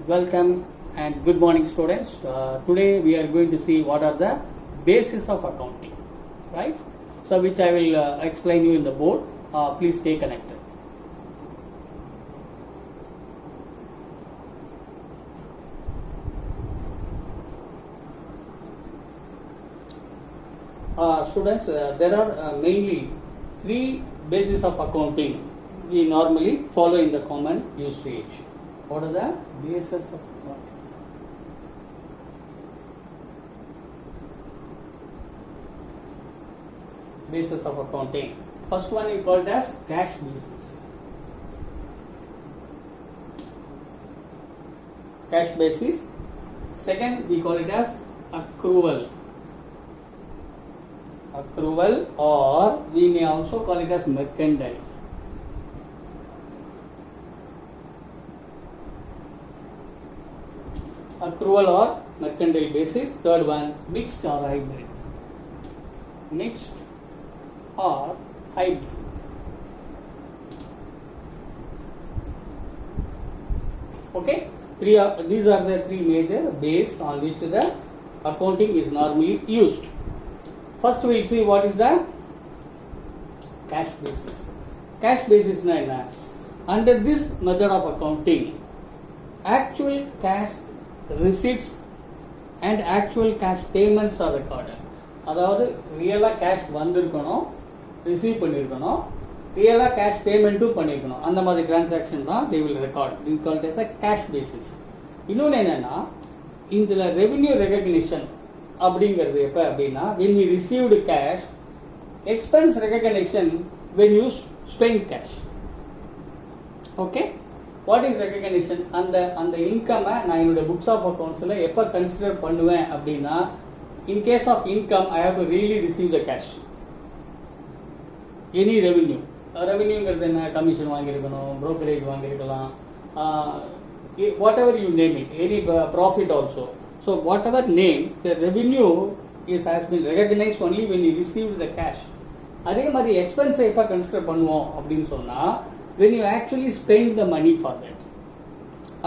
Welcome and good morning, students. Today we are going to see what are the basis of accounting, right? So which I will explain you in the board. Please stay connected. Students, there are mainly three bases of accounting we normally follow in the common usage. What are the bases of accounting? Basis of accounting. First one we call it as cash basis. Cash basis. Second we call it as accrual. Accrual, or we may also call it as mercantile. Accrual or mercantile basis. Third one, mixed or hybrid. Mixed or hybrid. Okay, these are the three major bases on which the accounting is normally used. First we will see what is the cash basis. Cash basis na enna? Under this method of accounting, actual cash receipts and actual cash payments are recorded. அதாவது ரியலா cash வந்திருக்கணும், receive பண்ணியிருக்கணும், ரியலா cash பேமெண்ட்டும் பண்ணியிருக்கணும். அந்த மாதிரி transaction தான் they will record. We call it as a cash basis. இன்னொன்று என்னன்னா, இதில் ரெவென்யூ ரெகக்னிஷன் அப்படிங்கிறது எப்போ அப்படின்னா, when we received cash, expense recognition when you spend cash. Okay, what is recognition? அந்த இன்கம் நான் என்னோட புக்ஸ் ஆஃப் அக்கௌண்ட்ஸில் எப்போ கன்சிடர் பண்ணுவேன் அப்படின்னா, in case of income I have to really receive the cash. Any revenue, ரெவென்யூங்கிறது என்ன, commission வாங்கியிருக்கணும், brokerage வாங்கியிருக்கலாம், whatever you name it, any profit also. So whatever name, the revenue has been recognized only when you received the cash. அதே மாதிரி எக்ஸ்பென்ஸை எப்போ consider பண்ணுவோம் அப்படின்னு சொன்னால், when you actually spend the money for that.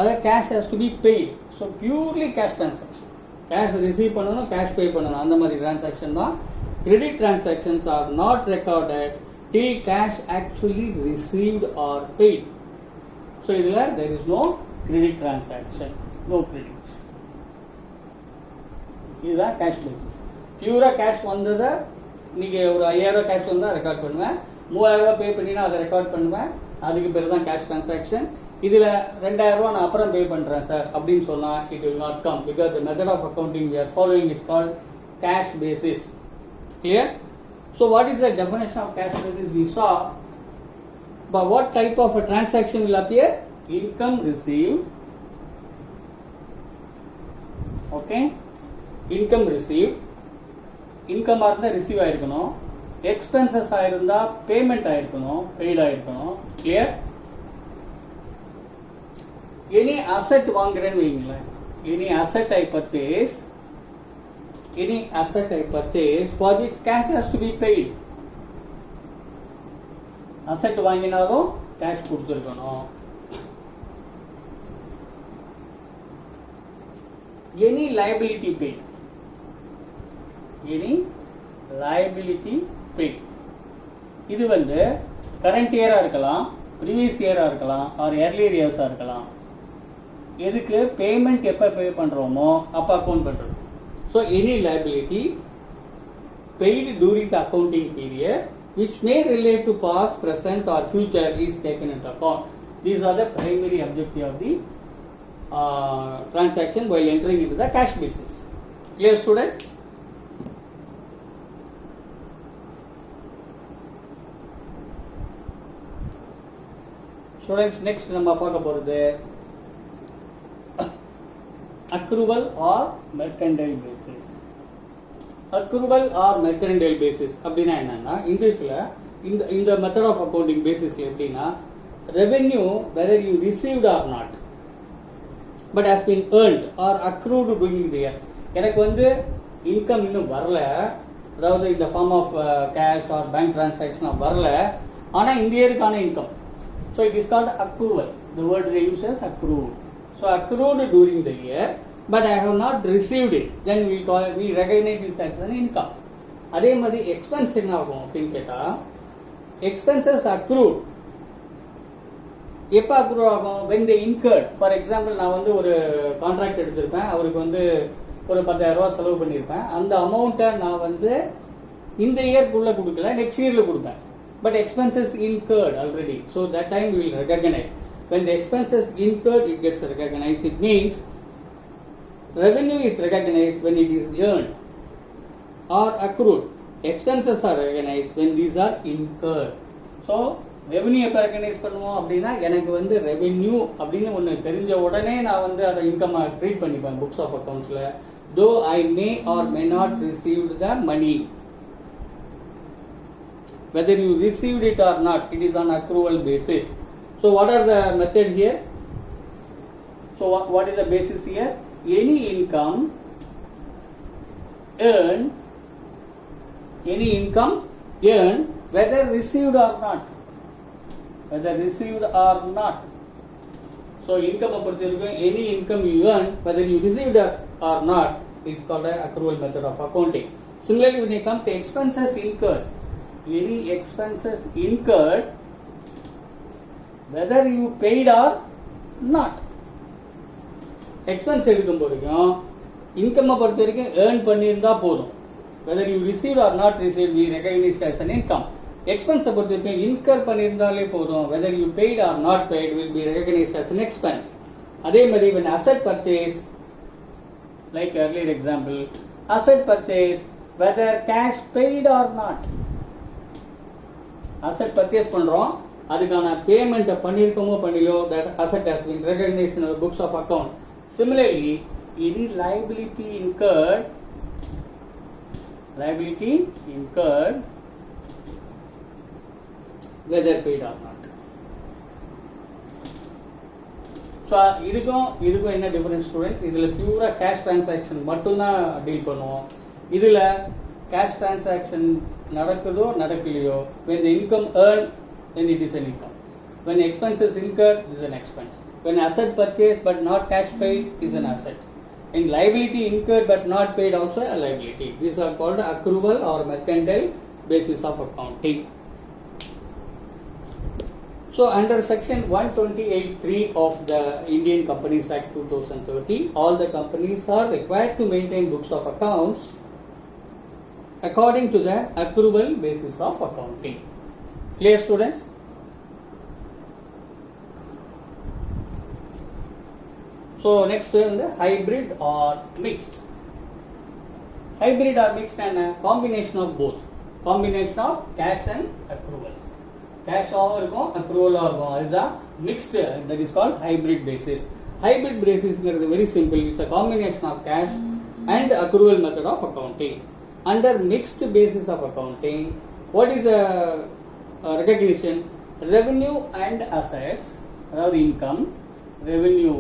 Other cash has to be paid. So purely cash transaction. Cash receive பண்ணணும், cash pay பண்ணணும், அந்த மாதிரி transaction தான். Credit transactions are not recorded till cash actually received or paid. So there is no credit transaction, no credit. இதுதான் cash basis. பியூரா cash வந்ததை நீங்கள் ஒரு 5000 cash வந்தால் ரெக்கார்ட் பண்ணுவேன், 3000 பே பண்ணினா அதை ரெக்கார்ட் பண்ணுவேன், அதுக்கு பேர் தான் கேஷ் டிரான்சாக்ஷன். இதில் 2000 நான் அப்புறம் பே பண்ணுறேன் சார் அப்படின்னு சொன்னால் it will not come, because the method of accounting we are following is called cash basis. Clear? So what is the definition of cash basis? We saw, but what type of a transaction will appear? Income received. Okay, income receive, income இருந்தால் receive ஆயிருக்கணும், expenses ஆயிருந்தா payment ஆயிருக்கணும், paid ஆயிருக்கணும். Clear? Any asset வாங்குறேன்னு வைங்களேன், any asset I purchase, for which cash has to be paid. Asset வாங்கினாலும் cash கொடுத்துருக்கணும். Any liability paid. இது கரண்ட் இயரா இருக்கலாம், ப்ரீவியஸ் இயரா இருக்கலாம், ஆர் earlier இயர்ஸா இருக்கலாம். எதுக்கு பேமெண்ட் எப்போ பே பண்றோமோ அப்போ அக்கௌண்ட் பண்றோம். So any liability paid during the accounting period which may relate to past, present or future is taken into account. These are the primary objective of the transaction while entering into the cash basis. Clear, student? Students, next நம்ம பார்க்க போறது accrual or mercantile basis. Accrual or mercantile basis அப்படின்னா என்னன்னா, இங்கிலீஷ்ல இந்த method of accounting பேசிஸ்ல எப்படின்னா, revenue whether you received or not but has been earned or accrued during the year. எனக்கு இன்கம் இன்னும் வரல, அதாவது இந்த form of cash or bank transaction வரல, ஆனால் இந்த இயருக்கான income. So it is called accrual. The word they use as accrued. So accrued during the year, but I have not received it. Then we recognize this as an income. அதே மாதிரி expense என்ன ஆகும் அப்படின்னு கேட்டால், expenses அக்ரூட் எப்போ அக்ரூட் ஆகும்? when they incurred. For example, நான் வந்து ஒரு கான்ட்ராக்ட் எடுத்திருப்பேன், அவருக்கு வந்து ஒரு 10,000 ரூபா செலவு பண்ணியிருப்பேன். அந்த அமௌண்ட்டை நான் வந்து இந்த இயர்க்குள்ளே கொடுக்கல, நெக்ஸ்ட் இயரில் கொடுப்பேன். But expenses incurred already. So that time we will recognize. When the expenses incurred, it gets recognized. It means revenue is recognized when it is earned or accrued. Expenses are recognized when these are incurred. So revenue எப்போ recognise பண்ணுவோம் அப்படின்னா, எனக்கு வந்து revenue அப்படின்னு ஒன்று தெரிஞ்ச உடனே நான் வந்து அதை இன்கம்மை ட்ரீட் பண்ணிப்பேன் புக்ஸ் ஆஃப் அக்கௌண்ட்ஸில். Though I may or may not received the money. Whether you received it or not, it is on accrual basis. So what are the method here? So what is the basis here? Any income earned, whether received or not. So income பொறுத்தவரைக்கும் any income you earn, whether you received or not, is called a accrual method of accounting. Similarly, when you come to expenses incurred, any expenses incurred, whether you paid or not. Expense எடுக்கும் போதுக்கும் income பொறுத்த வரைக்கும் earn பண்ணியிருந்தா போதும். whether you received or not received, we recognize as an income. எக்ஸ்பென்ஸை பொறுத்த வரைக்கும் in her பண்ணியிருந்தாலே போதும், whether you paid or not paid will be recognized as an expense. அதே மாதிரி when asset purchase, like earlier example, asset purchase, whether cash paid or not. asset purchase பண்றோம், அதுக்கான payment பண்ணிருக்கோமோ பண்ணலையோ, that asset has been recognized in our books of account. Similarly, any liability incurred, whether paid or not. So இதுக்கும் என்ன difference students? இதுல பியூரா cash transaction மட்டும்தான் deal பண்ணுவோம். இதுல cash transaction நடக்குதோ நடக்கலையோ, when the income earned, then it is an income. When expenses incurred, it is an expense. When asset purchased but not cash paid, is an asset. And liability incurred but not paid, also a liability. These are called accrual or mercantile basis of accounting. So under section 128(3) of the Indian Companies Act 2030, all the companies are required to maintain books of accounts according to the accrual basis of accounting. Clear, students? So next is the hybrid or mixed. Hybrid or mixed and a combination of both. Combination of cash and accruals. Cash over accrual or the mixed, that is called hybrid basis. Hybrid basis is very simple. It's a combination of cash and accrual method of accounting. Under mixed basis of accounting, what is the recognition? Revenue and assets, or income, revenue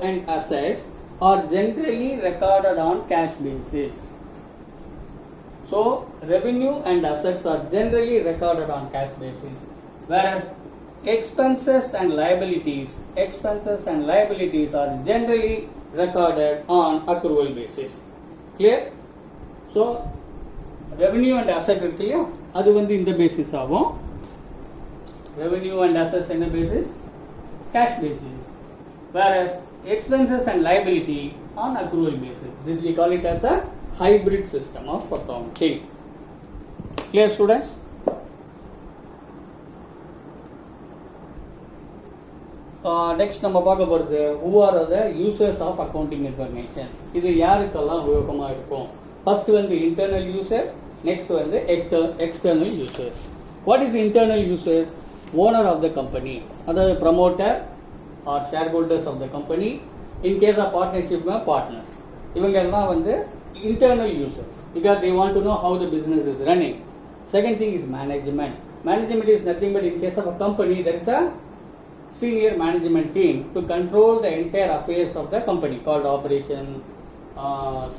and assets are generally recorded on cash basis. So revenue and assets are generally recorded on cash basis, whereas expenses and liabilities are generally recorded on accrual basis. Clear? So revenue and asset இருக்கு இல்லையா, அது வந்து இந்த basis ஆகும். Revenue and assets in the basis, cash basis, whereas expenses and liability on accrual basis. This we call it as a hybrid system of accounting. Clear, students? Next நம்ம பார்க்க போகிறது who are the users of accounting information. இது யாருக்கெல்லாம் உபயோகமாக இருக்கும்? First வந்து internal user, next வந்து external users. What is internal users? Owner of the company, அதாவது promoter or shareholders of the company. In case of partnership, partners. இவங்க எல்லாம் வந்து internal users because they want to know how the business is running. Second thing is management. Management is nothing but in case of a company there is a senior management team to control the entire affairs of the company called operation,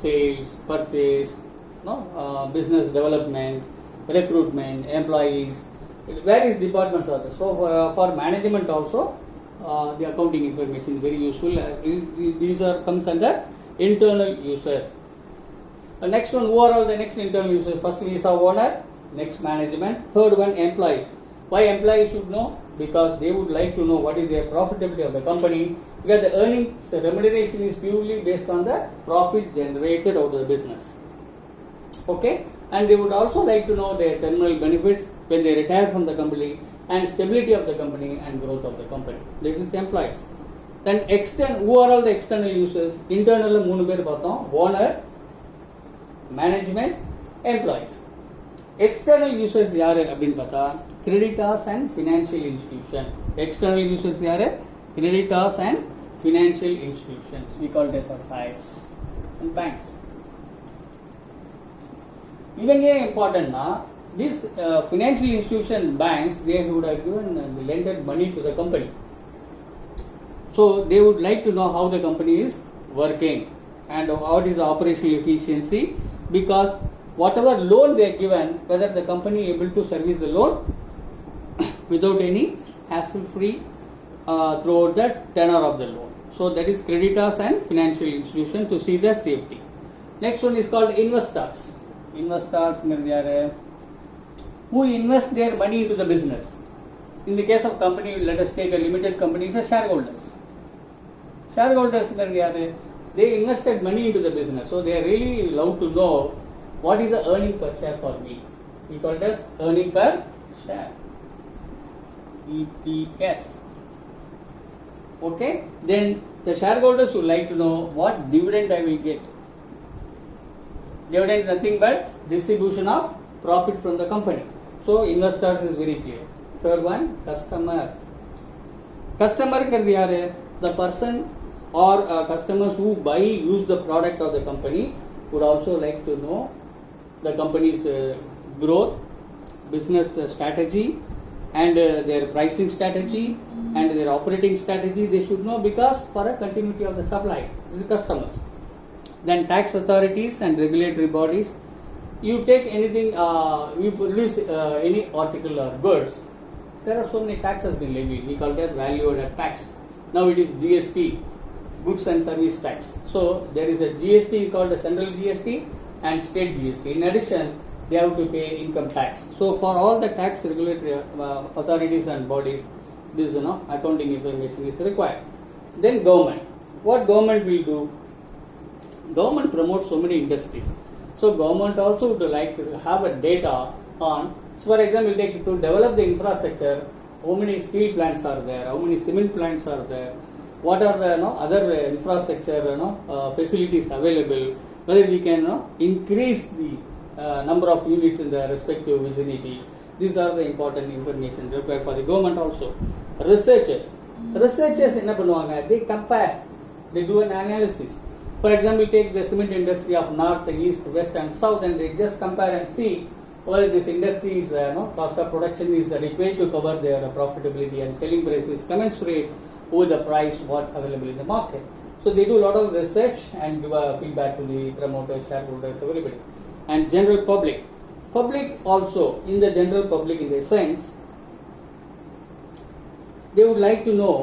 sales, purchase, business development, recruitment, employees, various departments are there. So for management also the accounting information is very useful. These are comes under internal users. Next one, who are all the next internal users? First we saw owner, next management, third one employees. Why employees should know? Because they would like to know what is their profitability of the company, because the earnings remuneration is purely based on the profit generated out of the business. Okay, and they would also like to know their terminal benefits when they retire from the company, and stability of the company and growth of the company. This is employees. Then who are all the external users? Internal மூணு பேர் பார்த்தோம், owner, management, employees. External users யாரு அப்படின்னு பார்த்தா creditors and financial institution. External users யாரு? Creditors and financial institutions. We call it as FIs and banks. Even here important na, these financial institution banks, they would have given lended money to the company. So they would like to know how the company is working and what is the operational efficiency, because whatever loan they are given, whether the company is able to service the loan without any hassle free throughout the tenure of the loan. So that is creditors and financial institution to see the safety. Next one is called investors. Investors who invest their money into the business. In the case of company, let us take a limited company, it's a shareholders. Shareholders, they invested money into the business, so they are really allowed to know what is the earning per share for me. We call it as earning per share, EPS. Okay, then the shareholders would like to know what dividend I will get. Dividend is nothing but distribution of profit from the company. So investors is very clear. Third one, customer. Customer is the person or customers who use the product of the company would also like to know the company's growth, business strategy, and their pricing strategy and their operating strategy. They should know, because for a continuity of the supply, this is customers. Then tax authorities and regulatory bodies. You take anything, you produce any article or goods, there are so many taxes being levied. We call it as value added tax. Now it is GST, goods and service tax. So there is a GST called the central GST and state GST. In addition, they have to pay income tax. So for all the tax regulatory authorities and bodies, this accounting information is required. Then government. What government will do? Government promotes so many industries. So government also would like to have a data on, so for example, to develop the infrastructure, how many steel plants are there, how many cement plants are there, what are the other infrastructure facilities available, whether we can increase the number of units in the respective vicinity. These are the important information required for the government also. Researchers enna பண்ணுவாங்க, they compare, they do an analysis. For example, take the cement industry of north, east, west and south, and they just compare and see whether this industry is cost of production is adequate to cover their profitability and selling price is commensurate with the price what available in the market. So they do a lot of research and give a feedback to the promoters, shareholders, everybody. And general public also, in the general public, in the sense, they would like to know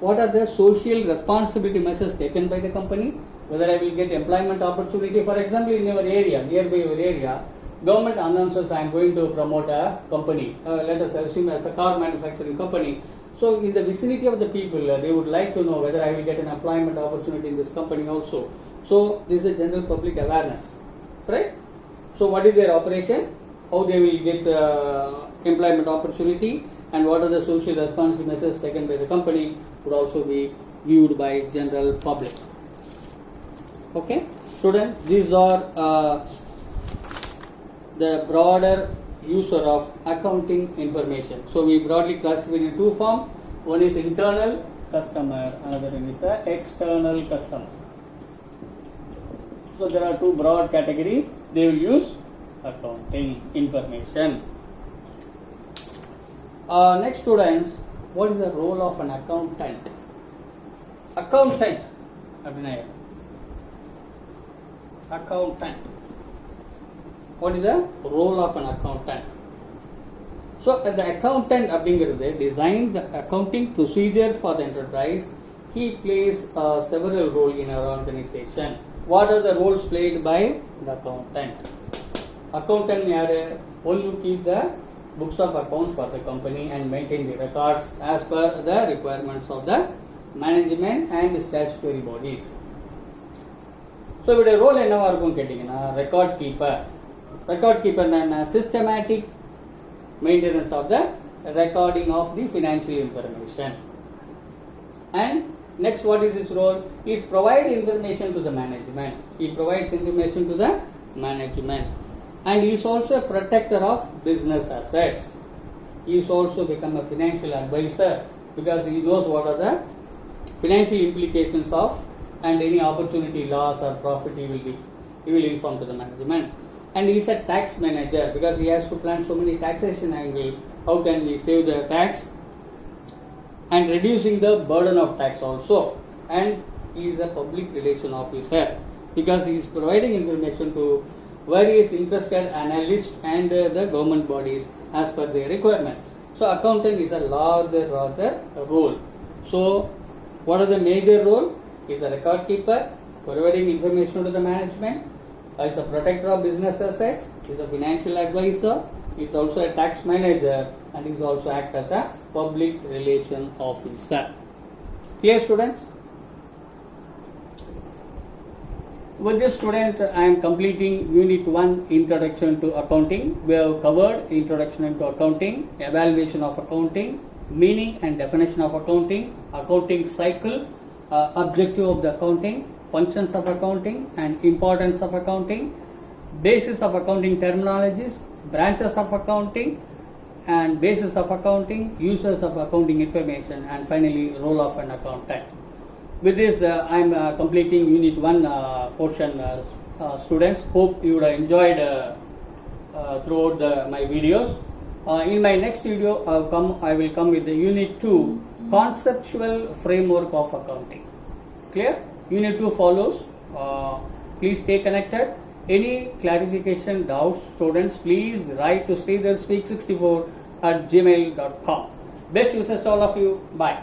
what are the social responsibility measures taken by the company, whether I will get employment opportunity. For example, in your area, nearby your area, government announces I am going to promote a company, let us assume as a car manufacturing company. So in the vicinity of the people, they would like to know whether I will get an employment opportunity in this company also. So this is a general public awareness, right? So what is their operation, how they will get employment opportunity, and what are the social responsibility measures taken by the company would also be viewed by general public. Okay, student, these are the broader user of accounting information. So we broadly classify in two forms. One is internal customer, another one is the external customer. So there are two broad categories. They will use accounting information. Next, students, what is the role of an accountant? Accountant. What is the role of an accountant? So the accountant அப்படிங்கிறது designs the accounting procedure for the enterprise. He plays several roles in our organization. What are the roles played by the accountant? Accountant யாரு? One who keep the books of accounts for the company and maintain the records as per the requirements of the management and statutory bodies. So இவருடைய role என்னவா இருக்கும் கேட்டீங்கன்னா record keeper. Record keeper என்ன? Systematic maintenance of the recording of the financial information. And next, what is his role? He provide information to the management. He provides information to the management, and he is also a protector of business assets. He is also become a financial advisor because he knows what are the financial implications of and any opportunity loss or profit he will inform to the management. And he is a tax manager because he has to plan so many taxation angle. How can we save the tax and reducing the burden of tax also? And he is a public relation officer because he is providing information to various interested analysts and the government bodies as per their requirement. So accountant is a larger role. So what are the major role? He is a record keeper, providing information to the management. He is a protector of business assets. He is a financial advisor. He is also a tax manager, and he is also act as a public relation officer. Clear, students? With this, student, I am completing Unit 1, Introduction to Accounting. We have covered Introduction to Accounting, Evaluation of Accounting, Meaning and Definition of Accounting, Accounting Cycle, Objective of the Accounting, Functions of Accounting and Importance of Accounting, Basis of Accounting Terminologies, Branches of Accounting and Basis of Accounting, Uses of Accounting Information, and finally Role of an Accountant. With this, I am completing Unit 1 portion, students. Hope you would have enjoyed throughout my videos. In my next video, I will come with the Unit 2, Conceptual Framework of Accounting. Clear? Unit 2 follows. Please stay connected. Any clarification, doubts, students, please write to sridharspeak64@gmail.com. Best wishes to all of you. Bye.